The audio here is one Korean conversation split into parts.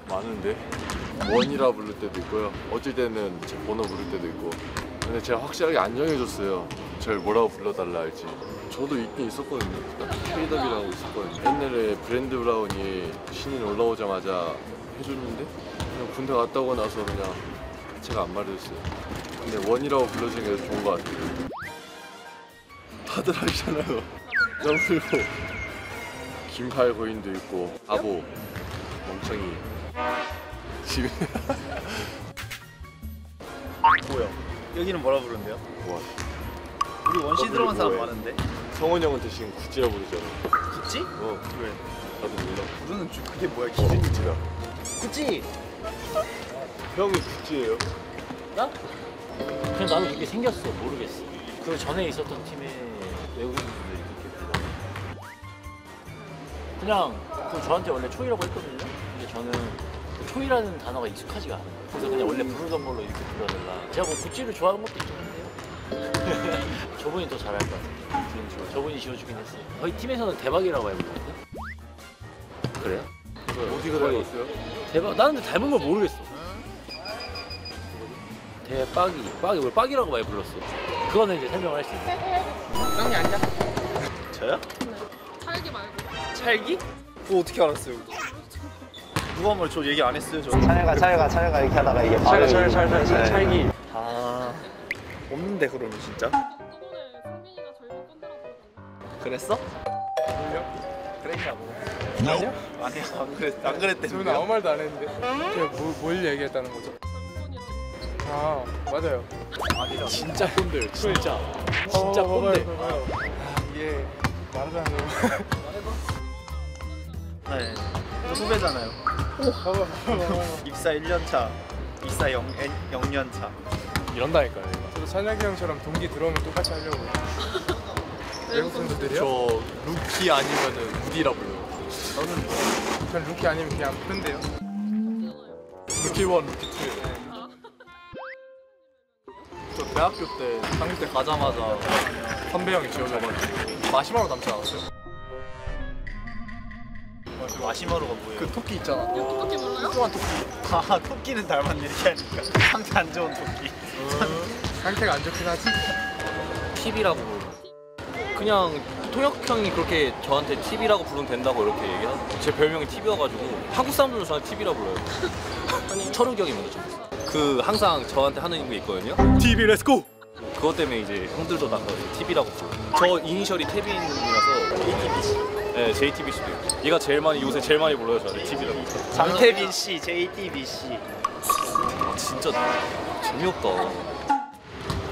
많은데 원이라 부를 때도 있고요. 어쩔 때는 제 번호 부를 때도 있고. 근데 제가 확실하게 안 정해줬어요. 저를 뭐라고 불러달라 할지. 저도 있긴 있었거든요. K더비라고 있었거든요. 옛날에 브랜드 브라운이 신인 올라오자마자 해줬는데 그냥 군대 갔다 오고 나서 그냥 제가 안 말해줬어요. 근데 원이라고 불러주는 게 좋은 것 같아요. 다들 하시잖아요. 너무 긴팔 거인도 있고 바보, 멍청이 지금 뭐야? 여기는 뭐라 부르는데요? 뭐 우리 원시 들어간 사람 많은데? 성원 형한테 지금 구찌라 부르잖아. 구찌? 왜? 나도 몰라. 부르는 줄 그게 뭐야? 기준이 구찌야. 구찌! 형이 구찌예요? 나? 그냥 나도 그렇게 생겼어. 모르겠어. 그 전에 있었던 팀의 외국인분들이 그렇게 불러. 그냥 그 저한테 원래 초이라고 했거든요. 근데 저는 그 초이라는 단어가 익숙하지가 않아요. 그래서 그냥 원래 부르던 걸로 이렇게 불러달라. 제가 뭐 구찌를 좋아하는 것도 있긴 한데요. 저분이 더 잘할 것 같아요. 저분이 지어주긴 했어요. 저희 팀에서는 대박이라고 해요. 그래요? 어디가 닮았어요? 대박. 나는 근데 닮은 걸 모르겠어. 대박이. 빡이 왜 빡이라고 많이 불렀어. 그거는 이제 설명을 할 수 있어요. 형이 앉아. 저요? 네. 찰기 말고. 찰기? 그거 어떻게 알았어요? 누가 한 번 저 얘기 안 했어요? 저. 찰가 이렇게 하다가 이게 찰기. 아 없는데 그러면 진짜? 저번에 승민이가 젊은 꼰대라고 그러던데. 그랬어? 그랬냐고. 아니요? 아니요 안 그랬대. 저는 아무 말도 안 했는데 제가 뭘 얘기했다는 거죠? 젊은 꼰이라고. 아 맞아요. 아니라. 진짜 꼰대요. 진짜. 진짜 꼰대. 이게 말하자면 네. 저 후배잖아요. 입사 1년 입사 0년 차. 이런다니까요. 저도 찬혁이 형처럼 동기 들어오면 똑같이 하려고. 외국 분들이요? 저 루키 아니면은 무디라 불러요. 전 루키 아니면 그냥 끈데요. 루키 1, 루키 2. 저 대학교 때 상일 때 가자마자 선배 형이 지어줘가지고 마시마로 남지 않았어요? 마시마로가 뭐예요? 그 토끼 있잖아. 똑같이 몰라요? 뚱뚱한 토끼. 아 토끼는 닮았네 이렇게 하니까. 상태 안 좋은 토끼. 상태가 안 좋긴 하지. 팁이라고 그냥 통역 형이 그렇게 저한테 팁이라고 부르면 된다고 이렇게 얘기하고 제 별명이 팁이어가지고 한국 사람들도 저한테 팁이라고 불러요. 철욱이 형입니다. 그 항상 저한테 하는 게 있거든요. TV 렛츠고! 그것 때문에 이제 형들도 나서 팁이라고 불러요. 저 이니셜이 태빈이라서 JTBC. 네, JTBC도 있고. 얘가 요새 제일 많이 불러요 저한테 팁이라고. 장태빈 씨, JTBC. 진짜 재미없다.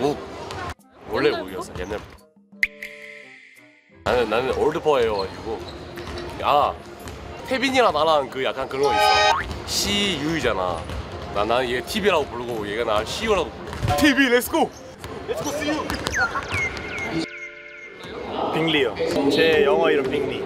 욱. 원래 욱이었어 옛날부터. 나는 올드버여가지고 태빈이랑 나랑 그 약간 그런 거 있어. CU잖아. 나는 얘 TV라고 부르고 얘가 나 CU라고 불러. TV 렛츠고! 렛츠고 CU! 빅리요. 제 영어 이름 빅리.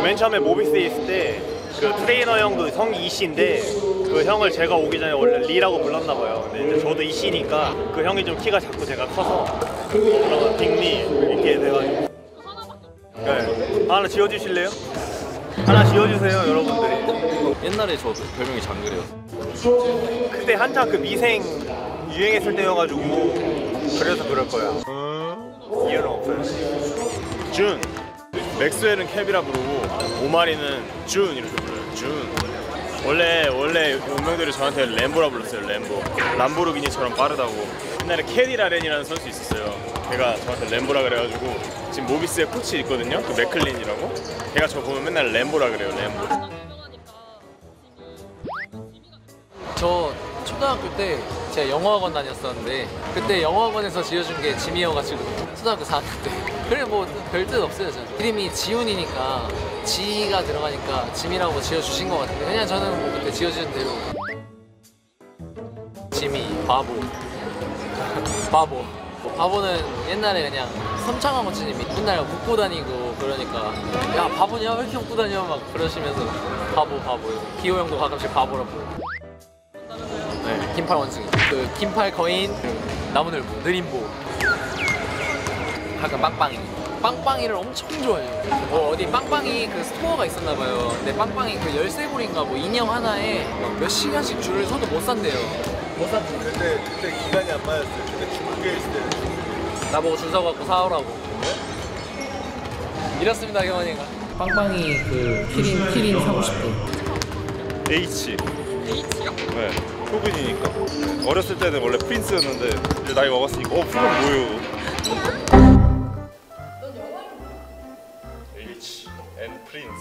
맨 처음에 모비스에 있을 때 그 트레이너 형도 성 이씨인데 그 형을 제가 오기 전에 원래 리라고 불렀나 봐요. 근데 이제 저도 이씨니까 그 형이 좀 키가 작고 제가 커서 그러면 빅리 이렇게 돼가지고. 네. 하나 지어주실래요? 하나 지어주세요 여러분들이. 옛날에 저 별명이 장그래요. 그때 한창 그 미생 유행했을 때여가지고 그래서 그럴 거야. 이유는 없어요. 준. 맥스웰은 캡이라 부르고 오마리는 준 이렇게 불러요. 준. 원래 운명들이 저한테 램보라 불렀어요. 램보. 람보르기니처럼 빠르다고. 옛날에 캐디 라렌이라는 선수 있었어요. 걔가 저한테 램보라 그래가지고 지금 모비스에 코치 있거든요. 그 맥클린이라고. 걔가 저 보면 맨날 램보라 그래요. 램보. 저 초등학교 때 제가 영어학원 다녔었는데 그때 영어학원에서 지어준 게 짐이어가지고 초등학교 4학년 때 그래 뭐 별 뜻 없어요. 저는 이름이 지훈이니까 지가 들어가니까 짐이라고 지어주신 것 같은데 그냥 저는 뭐 그때 지어주는 대로 짐이 바보 바보는 옛날에 그냥 섬창한 코치님이 맨날 웃고 다니고 그러니까 야 바보냐 왜 이렇게 웃고 다녀 막 그러시면서 바보 기호 형도 가끔씩 바보라고 부르고. 네, 긴팔 원숭이. 그 긴팔 거인, 나무늘보, 느림보. 가끔 빵빵이. 빵빵이를 엄청 좋아해요. 뭐 어디 빵빵이 그 스토어가 있었나 봐요. 근데 빵빵이 그 열쇠고리인가 뭐 인형 하나에 몇 시간씩 줄을 서도 못 산대요. 못 샀지. 그때 기간이 안 맞았어요. 그때 중국에 있을 때. 나보고 줄 서갖고 사오라고. 이렇습니다, 경원이가. 빵빵이 그 키링 사고 싶대. H. H요? 네. 효빈이니까. 어렸을 때는 원래 프린스였는데 이제 나이 먹었으니까 프린 뭐예요? H and 프린스.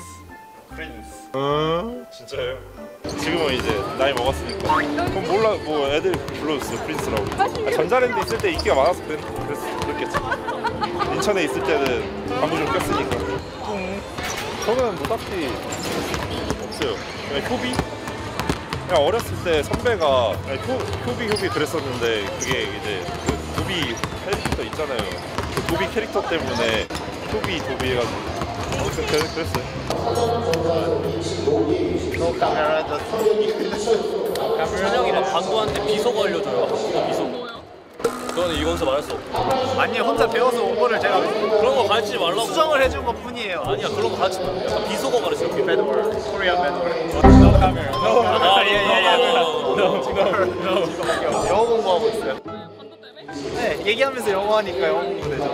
진짜요? 지금은 이제 나이 먹었으니까. 그럼 몰라 뭐 애들 불러줬어요 프린스라고. 전자랜드 있을 때 인기가 많아서 그랬겠지. 인천에 있을 때는 광고 좀 꼈으니까. 저는 뭐 딱히 없어요. 그냥 효비? 그냥 어렸을 때 선배가 효비 그랬었는데 그게 이제 그 도비 캐릭터 있잖아요. 그 도비 캐릭터 때문에 도비 해가지고 그랬어요. 현영이랑 광고한테 비속어 알려줘요. 한국어 비속어. 뭐요? 그거는 이건서 말할 수 없고. 아니 혼자 배워서 온 거를 제가 그런 거 가르치지 말라고. 수정을 해준 것 뿐이에요. 아니야, 그런 거 가르치지 마. 약간 비속어 가르쳐. 코리안 배드월. 영어 공부하고 있어요. 네, 반도 때문에? 네, 얘기하면서 영어 하니까 영어 공부 되죠.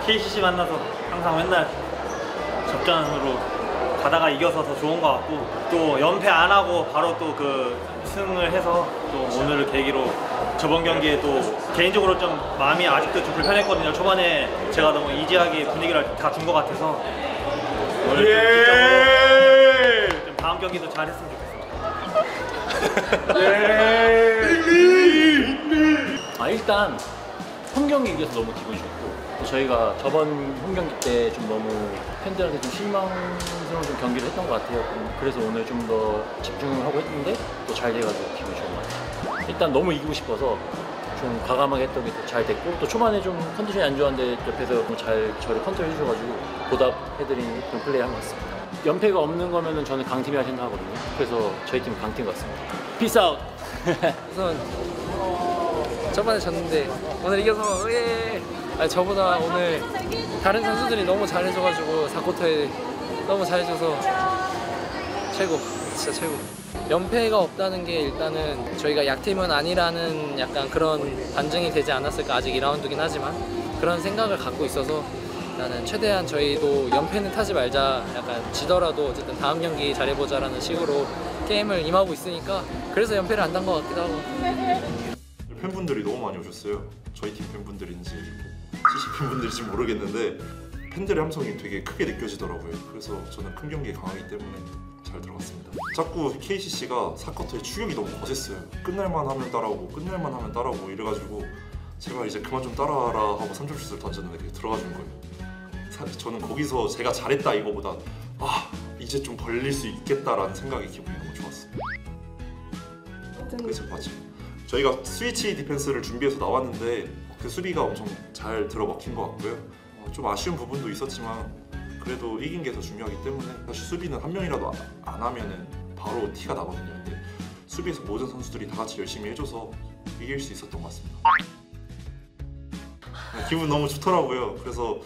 KCC 만나서 항상 맨날 접전으로 가다가 이겨서 더 좋은 것 같고, 또 연패 안 하고 바로 또 그 승을 해서 또 오늘을 계기로 저번 경기에 또 개인적으로 좀 마음이 아직도 좀 불편했거든요. 초반에 제가 너무 이지하게 분위기를 다 준 것 같아서 오늘 좀 다음 경기도 잘했으면 좋겠습니다. 일단 홈 경기 이겨서 너무 기분이 좋고 또 저희가 저번 홈 경기 때 좀 너무 팬들한테 좀 실망스러운 좀 경기를 했던 것 같아요. 그래서 오늘 좀 더 집중을 하고 했는데 또 잘 돼가지고 기분이 좋은 것 같아요. 일단 너무 이기고 싶어서 좀 과감하게 했던 게 잘 됐고 또 초반에 좀 컨디션이 안 좋았는데 옆에서 잘 저를 컨트롤 해주셔가지고 보답해드린 그런 플레이 한 것 같습니다. 연패가 없는 거면은 저는 강팀이라 생각하거든요. 그래서 저희 팀 강팀 같습니다. 피스 아웃! 우선 저번에 졌는데 오늘 이겨서 예. 아니, 저보다 오늘 다른 선수들이 너무 잘해줘가지고 4쿼터에 너무 잘해줘서 최고, 진짜 최고. 연패가 없다는 게 일단은 저희가 약팀은 아니라는 약간 그런 반증이 되지 않았을까. 아직 2라운드긴 하지만 그런 생각을 갖고 있어서 나는 최대한 저희도 연패는 타지 말자, 약간 지더라도 어쨌든 다음 경기 잘해보자라는 식으로 게임을 임하고 있으니까 그래서 연패를 안 단 것 같기도 하고. 팬분들이 너무 많이 오셨어요. 저희 팀 팬분들인지 CC 팬분들인지 모르겠는데 팬들의 함성이 되게 크게 느껴지더라고요. 그래서 저는 큰 경기에 강하기 때문에 잘 들어갔습니다. 자꾸 KCC가 4쿼터에 추격이 너무 거셌어요. 끝날만 하면 따라오고 끝날만 하면 따라오고 이래가지고 제가 이제 그만 좀 따라하라 하고 3점슛을 던졌는데 그게 들어가 준 거예요. 저는 거기서 제가 잘했다 이거보다 아 이제 좀 벌릴 수 있겠다라는 생각이 기분이 너무 좋았어요. 그게 제 바지. 저희가 스위치 디펜스를 준비해서 나왔는데 그 수비가 엄청 잘 들어먹힌 것 같고요. 좀 아쉬운 부분도 있었지만 그래도 이긴 게 더 중요하기 때문에 사실 수비는 한 명이라도 안 하면은 바로 티가 나거든요. 근데 수비에서 모든 선수들이 다 같이 열심히 해줘서 이길 수 있었던 것 같습니다. 기분 너무 좋더라고요. 그래서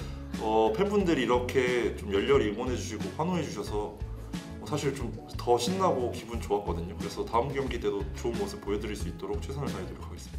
팬분들이 이렇게 좀 열렬히 응원해주시고 환호해주셔서 사실 좀 더 신나고 기분 좋았거든요. 그래서 다음 경기 때도 좋은 모습 보여드릴 수 있도록 최선을 다해 노력하겠습니다.